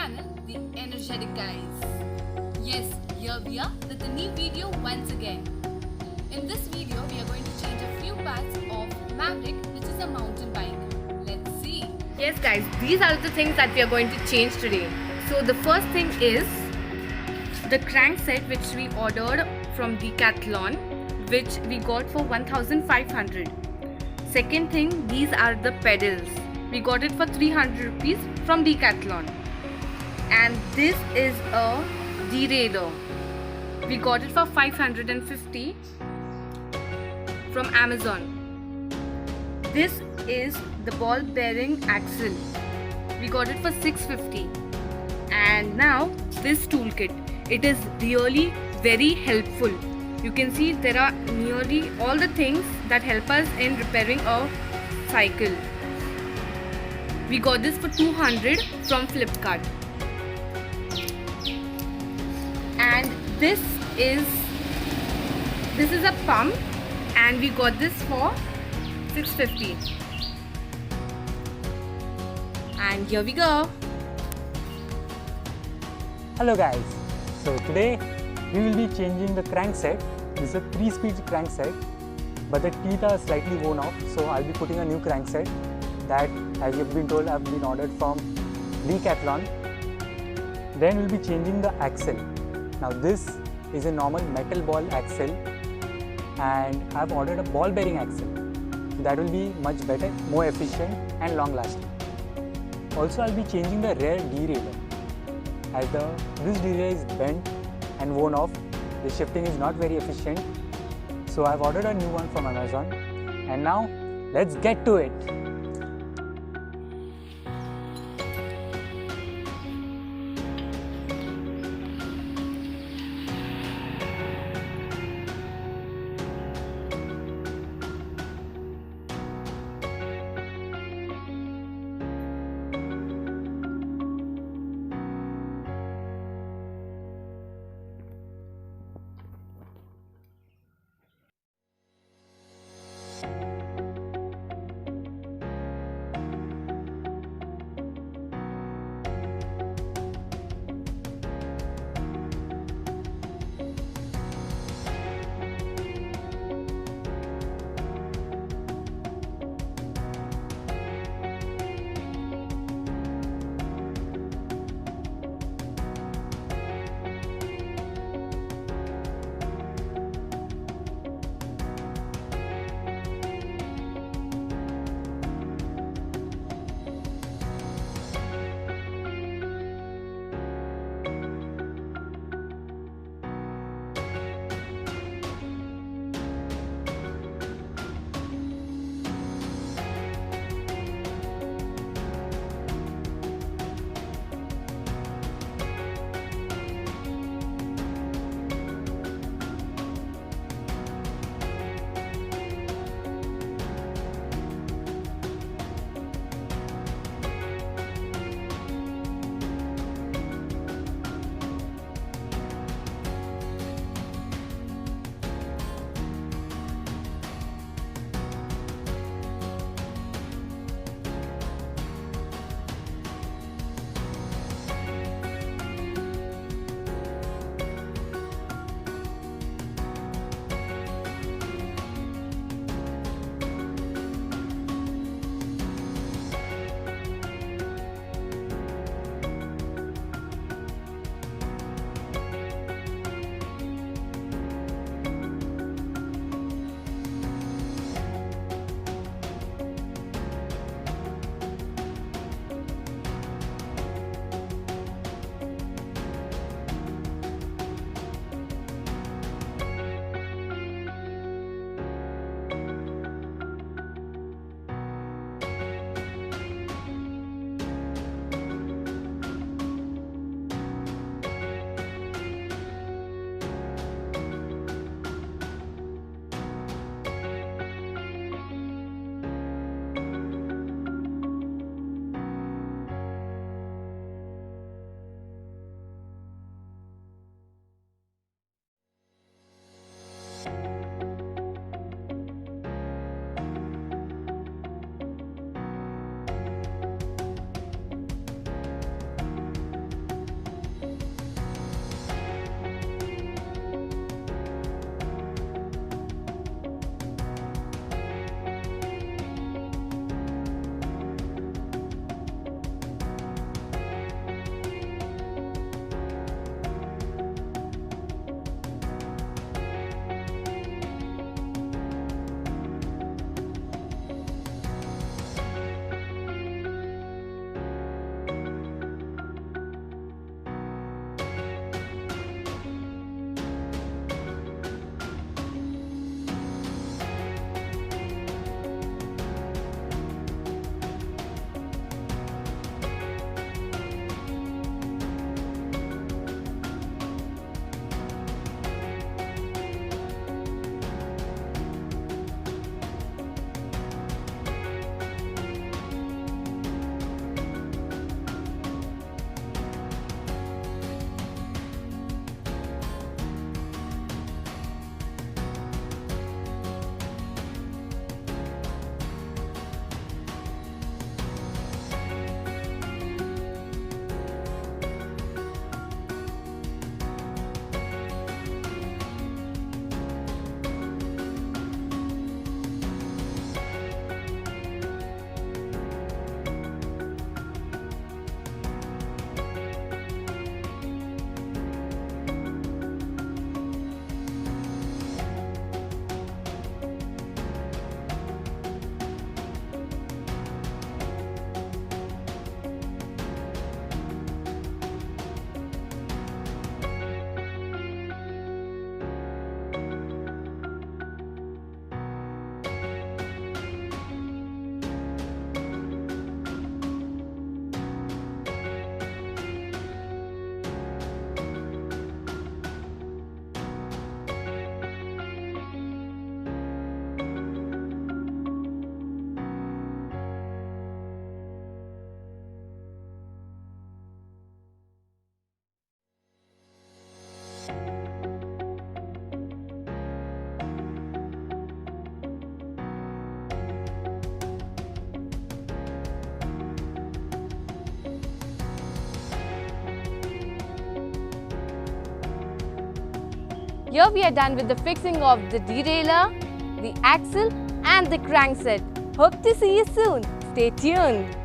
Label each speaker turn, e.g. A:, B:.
A: channel, The Energetic Guys. Yes, here we are with a new video once again. In this video, we are going to change a few parts of Maverick, which is a mountain bike. Let's see.
B: Yes guys, these are the things that we are going to change today. So the first thing is the crankset which we ordered from Decathlon, which we got for 1500. Second thing, these are the pedals. We got it for 300 rupees from Decathlon. And this is a derailleur. We got it for 550 from Amazon. This is the ball bearing axle. We got it for 650. And now this toolkit. It is really very helpful. You can see there are nearly all the things that help us in repairing a cycle. We got this for 200 from Flipkart. And this is a pump, and we got this for 650. And here we go.
C: Hello guys, so today we will be changing the crankset. This is a 3-speed crankset, but the teeth are slightly worn off, so I'll be putting a new crankset that, as you've been told, have been ordered from Decathlon. Then we'll be changing the axle. Now this is a normal metal ball axle, and I've ordered a ball bearing axle. That will be much better, more efficient and long lasting. Also I'll be changing the rear derailleur. As this derailleur is bent and worn off, the shifting is not very efficient. So I've ordered a new one from Amazon, and now let's get to it.
B: Here we are done with the fixing of the derailleur, the axle and the crankset. Hope to see you soon. Stay tuned.